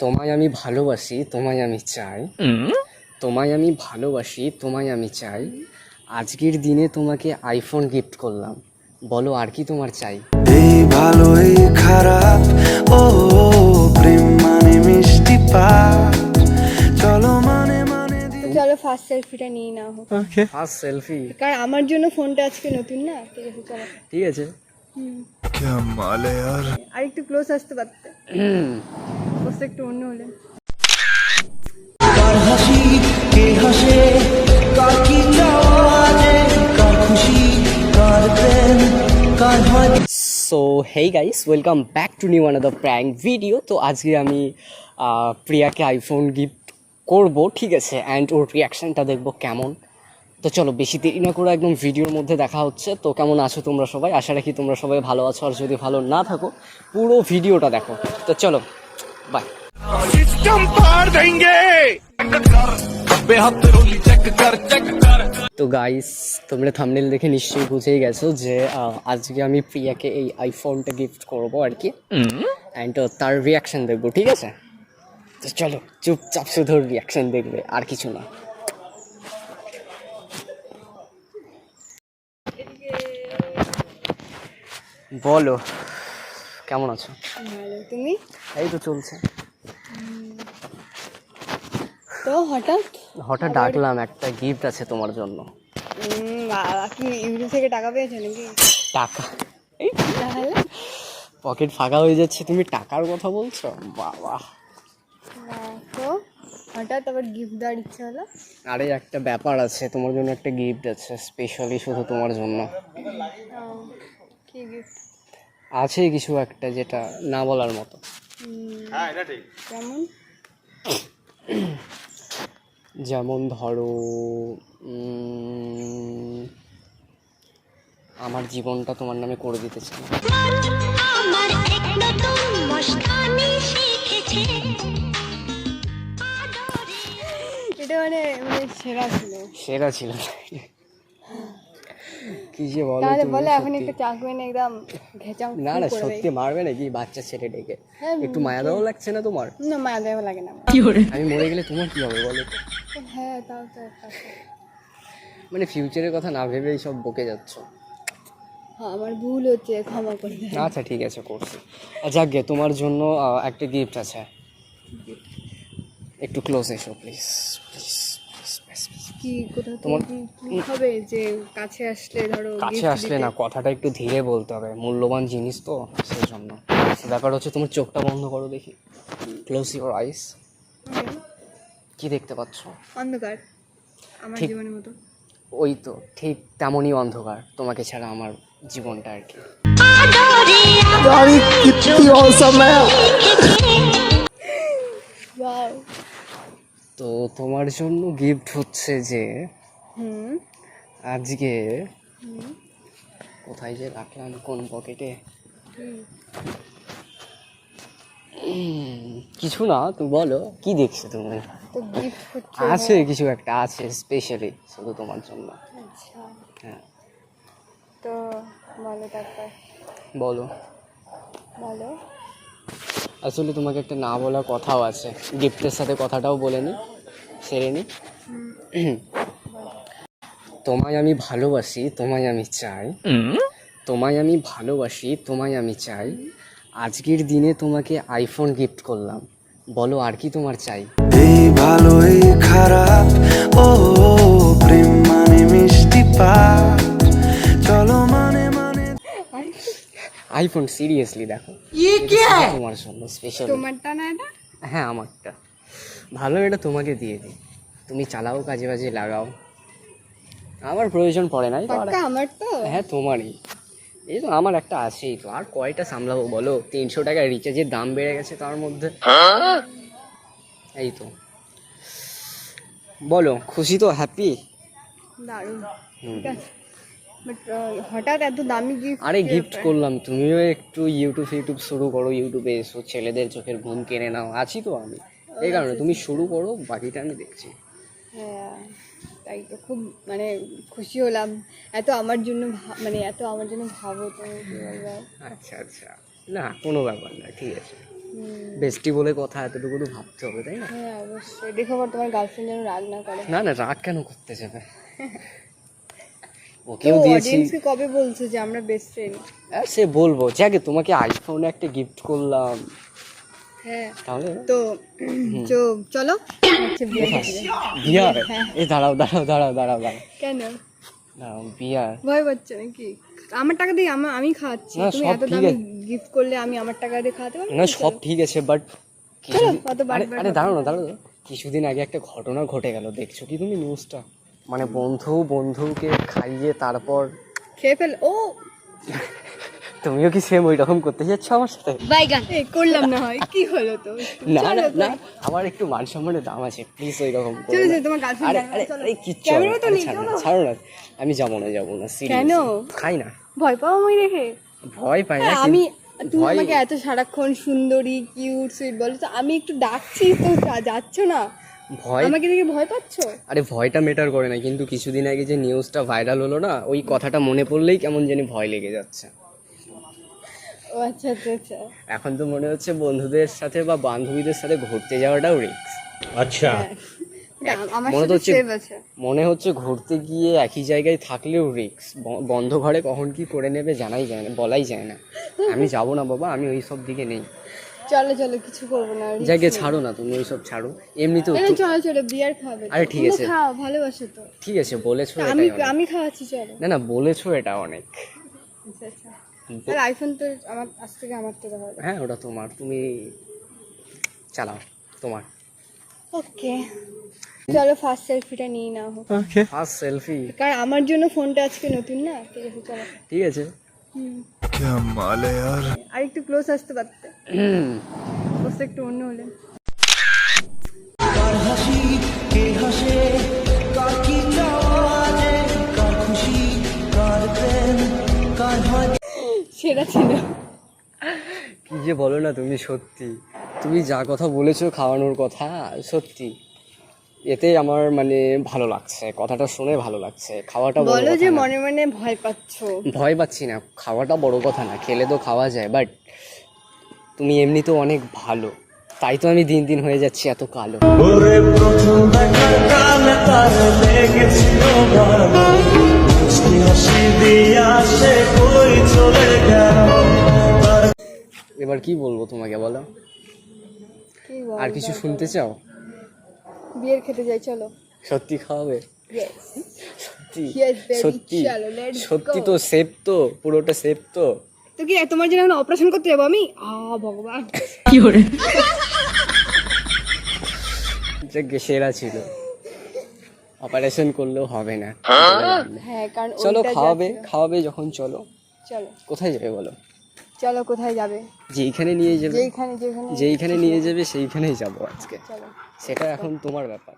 তোমায় আমি ভালোবাসি, তোমায় আমি চাই, তোমায় আমি ভালোবাসি, তোমায় আমি চাই, আজকের দিনে তোমাকে আইফোন গিফট করলাম, বলো আর কি তোমার চাই। এই ভালো এই খারাপ, ও প্রেম মানে মিষ্টি পাঠ, চলো মানে মানে তো চলো ফার্স্ট সেলফিটা নিয়ে না হোক, ফার্স্ট সেলফি, কারণ আমার জন্য ফোনটা আজকে নতুন না। ঠিক আছে চলো। ঠিক আছে। क्या माल है यार। আর একটু ক্লোজ আসতে পারতে, বসে একটু অন্য হলে। কার হাসি কে হাসে, কার কি চাওয়া যে, কার খুশি কার প্রেম কার হয়। So hey guys, welcome back to new another prank video. তো আজকে আমি প্রিয়াকে আইফোন গিফট করব, ঠিক আছে, অ্যান্ড ওর রিয়াকশানটা দেখবো কেমন। তো চলো বেশি দেরি না করে একদম ভিডিওর মধ্যে দেখা হচ্ছে। তো কেমন আছো তোমরা সবাই? আশা রাখি তোমরা সবাই ভালো আছো, আর যদি ভালো না থাকো পুরো ভিডিওটা দেখো। তো চলো বাই। তো গাইস, তোমরা থাম্বনেল দেখে নিশ্চয়ই বুঝেই গেছো যে আজকে আমি প্রিয়াকে এই আইফোনটা গিফট করবো আর কি, অ্যান্ড তার রিয়াকশান দেখবো, ঠিক আছে। তো চলো চুপচাপ শুধু রিয়াকশান দেখবে, আর কিছু না। বলো কেমন আছো? ভালো, তুমি? এই তো চলছে। তো হঠাৎ হঠাৎ ডাকলাম, একটা গিফট আছে তোমার জন্য। বাবা কি ইউটিউব থেকে টাকা পেয়েছো নাকি? টাকা? এই তাহলে পকেট ফাঁকা হয়ে যাচ্ছে, তুমি টাকার কথা বলছো? বাবা, না, তো হঠাৎ আবার গিফট দেওয়ার ইচ্ছা হলো? আরে একটা ব্যাপার আছে, তোমার জন্য একটা গিফট আছে স্পেশালি শুধু তোমার জন্য। কি গিফট? আছে কিছু একটা যেটা না বলার মতো। কেমন? যেমন ধরো আমার জীবনটা তোমার নামে করে দিতে চাই। আমার এক নতুন মস্তানি শিখেছে। এটা মানে মানে সেরা ছিল। সেরা ছিল কি যে বলো তাহলে তুমি, বলে এখন সত্যি। একটু চাকু এনে একদম ঘেচাও না না, করে দেয়। সত্যি মারবে নাকি বাচ্চা ছেলে ডেকে? হ্যাঁ, একটু মায়া দেওয়া লাগছে না তোমার? না মায়া দেওয়া লাগে না আমার। আমি মরে গেলে তোমার কি হবে বলো তো? হ্যাঁ তাও তো একটা কথা। মানে ফিউচারের কথা না ভেবেই সব বকে যাচ্ছ। হ্যাঁ আমার ভুল হচ্ছে, ক্ষমা করে দেয়। আচ্ছা ঠিক আছে, করছি। যাক গে, তোমার জন্য একটা গিফট আছে। একটু ক্লোজ এসো প্লিজ প্লিজ। কি কোথা তোমার- থেকে কি হবে যে কাছে আসলে ধরো কাছে gift আসলে দিতে? না, কথাটা একটু ধীরে বলতে হবে, মূল্যবান জিনিস তো, সেই জন্য। ব্যাপার হচ্ছে তোমার চোখটা বন্ধ করো দেখি, ক্লোজ ইউর আইস। কি দেখতে পাচ্ছ? অন্ধকার, আমার ঠিক। জীবনের মতো। ওই তো ঠিক তেমনই অন্ধকার, তোমাকে ছাড়া আমার জীবনটা আর কি। ওয়াও। তো তোমার জন্য গিফট হচ্ছে যে হুম আজকে কোথায় যে রাখলাম, কোন পকেটে, কিছু না, তুমি বলো কি দেখছো তুমি? তো গিফট হচ্ছে আছে কিছু একটা আছে স্পেশালি শুধু তোমার জন্য। আচ্ছা, হ্যাঁ তো বলো তারপর, বলো। বলো। আসলে তোমাকে একটা না বলা কথাও আছে, গিফটের সাথে কথাটাও বলে নি, সেরে নি। তোমায় আমি ভালোবাসি, তোমায় আমি চাই, তোমায় আমি ভালোবাসি, তোমায় আমি চাই, আজকের দিনে তোমাকে আইফোন গিফট করলাম, বলো আর কি তোমার চাই। এই ভালো এই খারাপ, ও প্রেম মানে মিষ্টি পাঠ, চলো মানে মানে। আইফোন সিরিয়াসলি দেখো, এটা শুধু তোমার জন্য স্পেশাল। তোমারটা না এটা? হ্যাঁ আমারটা, ভালো এটা তোমাকে দিয়ে দিই, তুমি চালাও, কাজে বাজে লাগাও, আমার প্রয়োজন পড়ে নাই তো। পাক্কা আমার তো? হ্যাঁ তোমারই, এই তো আমার একটা আছেই তো, আর কয়টা সামলাবো বলো, 300 টাকা রিচার্জের দাম বেড়ে গেছে তার মধ্যে। এই তো বলো, খুশি তো, হ্যাপি? দারুণ, ঠিক আছে। বাট হঠাৎ এত দামি গিফট? আরে গিফট করলাম, তুমিও একটু ইউটিউব শুরু করো, ইউটিউবে এসো, ছেলেদের চোখের ঘুম কেড়ে নাও, আছি তো আমি, এই কারণে তুমি শুরু করো, বাকিটা আমি দেখছি। হ্যাঁ তাই তো, খুব মানে খুশি হলাম। এত আমার জন্য এত আমার জন্য ভাবো, তুমি কি বলবে? আচ্ছা আচ্ছা, না কোনো ব্যাপার না, ঠিক আছে। বেস্টি বলে কথা, এতটুকু তো ভাবতে হবে তাই না? হ্যাঁ অবশ্যই, দেখো আবার তোমার গার্লফ্রেন্ড যেন রাগ না করে। না না, রাগ কেন করতে যাবে? তো ওকেও দিয়েছি। অডিয়েন্সকে কবে বলছো যে আমরা বেস্ট ফ্রেন্ড? সে বলবো, যাকে তোমাকে আইফোন একটা গিফট করলাম, হ্যাঁ তাহলে তো চলো হচ্ছে বিয়ে করতে যাই। বিয়ার। হ্যাঁ। এই দাঁড়াও দাঁড়াও দাঁড়াও দাঁড়াও দাঁড়াও কেন দাঁড়াও, বিয়ার। ভয় পাচ্ছে নাকি? আমার টাকা দিয়ে আমি খাওয়াচ্ছি, না, তুমি সব এত ঠিক দামি আছে। গিফট করলে আমি আমার টাকা দিয়ে খাওয়াতে পারবো না সব ঠিক আছে, বাট চলো, অত বাড়ি আরে দাঁড়াও না, দাঁড়াও। কিছুদিন আগে একটা ঘটনা ঘটে গেল, দেখছো কি তুমি নিউজটা? মানে বন্ধুকে খাইয়ে তারপর খেয়ে ফেল। ও তুমিও কি সেম ওই রকম করতে যাচ্ছ আমার সাথে? বাইগান করলাম না হয় কি হলো তো? না চলো না তো। না, আমার একটু মান সম্মানের দাম আছে, প্লিজ ওই রকম করো চলো না। চলো, তোমার গার্লফ্রেন্ড আরে জানে না, আরে চলো। আরে কিচ্ছু ক্যামেরা হবে তো না, নেই, ছাড়ো না, চলো। ছাড়ো না। আমি যাবো না সিরিয়াস। কেন? খাই না, ভয় পাও আমি দেখে? ভয় পাই না। হ্যাঁ, আমি তুমি ভয়- আমাকে এত সারাক্ষণ সুন্দরী কিউট সুইট বলো, তো আমি একটু ডাকছি তো যাচ্ছ না, ভয়, আমাকে দেখে ভয় পাচ্ছ? আরে ভয়টা মেটার করে না, কিন্তু কিছুদিন আগে যে নিউজটা ভাইরাল হলো না, ওই কথাটা মনে পড়লেই কেমন জানি ভয় লেগে যাচ্ছে। ও আচ্ছা আচ্ছা আচ্ছা। এখন তো মনে হচ্ছে বন্ধুদের সাথে বা বান্ধবীদের সাথে ঘুরতে যাওয়াটাও রিস্ক। হ্যাঁ। না, আমার মনে তো সাথে হচ্ছে- সেভ আছে। মনে হচ্ছে ঘুরতে গিয়ে একই জায়গায় থাকলেও রিস্ক, বন্ধ ঘরে কখন কি করে নেবে জানাই যায় না, বলাই যায় না। আমি যাব না বাবা, আমি ওই সব দিকে নেই। চলো চলো, কিছু করবো না, risk জায়গায় নেই। ছাড়ো না, তুমি ওই সব ছাড়ো, এমনিতেও এই চলো চলো, বিয়ার খাবে? আরে ঠিক আছে। খাও, ভালোবাসো তো। ঠিক আছে বলেছো, আমি এটাই অনেক। আমি খাওয়াচ্ছি, চলো। না না, বলেছো এটা অনেক। আচ্ছা আচ্ছা। আর আইফোন তো আমার আজ থেকে আমার তো দেখা হ্যাঁ ওটা তোমার, তুমি চালাও, তোমার। ওকে চলো, ফার্স্ট সেলফিটা নিয়ে নাও হোক, ফার্স্ট সেলফি। কারণ আমার জন্য ফোনটা আজকে নতুন না। ঠিক আছে চলো। ঠিক আছে। আর একটু ক্লোজ আসতে পারতে, বস একটু অন্য হলে। সেটা ছিল। কি যে বলো না তুমি, সত্যি তুমি যা কথা বলেছো খাওয়ানোর কথা, সত্যি এতে আমার মানে ভালো লাগছে, কথাটা শুনে ভালো লাগছে। খাওয়াটা বড় বলো কথা যে না। মনে মনে ভয় পাচ্ছো। ভয় পাচ্ছি না, খাওয়াটা বড় কথা না, খেলে তো খাওয়া যায়, বাট তুমি এমনিতেও অনেক ভালো, তাই তো আমি দিন দিন হয়ে যাচ্ছি এত কালো। এবার কি বলবো তোমাকে বলো? কি বল, আর কিছু শুনতে চাও? বিয়ের খেতে যাই চলো। সত্যি খাওয়াবে? Yes. সত্যি? Yes, baby, সত্যি? চলো, let's সত্যি go. তো? সেফ তো? পুরোটা সেফ তো? তো কি তোমার জন্য এখন অপারেশন করতে যাবো আমি? ভগবান। যে সেরা ছিল, অপারেশন করলেও হবে না। হ্যাঁ কারণ চলো ওইটা যা খাওয়াবে, ছিল। খাওয়াবে যখন, চলো। চলো কোথায় যাবে বলো? চলো, কোথায় যাবে? যেইখানে নিয়ে যাবে, যেখানে যেইখানে নিয়ে যাবে সেইখানেই যাবো আজকে, চলো। সেটা এখন তোমার ব্যাপার।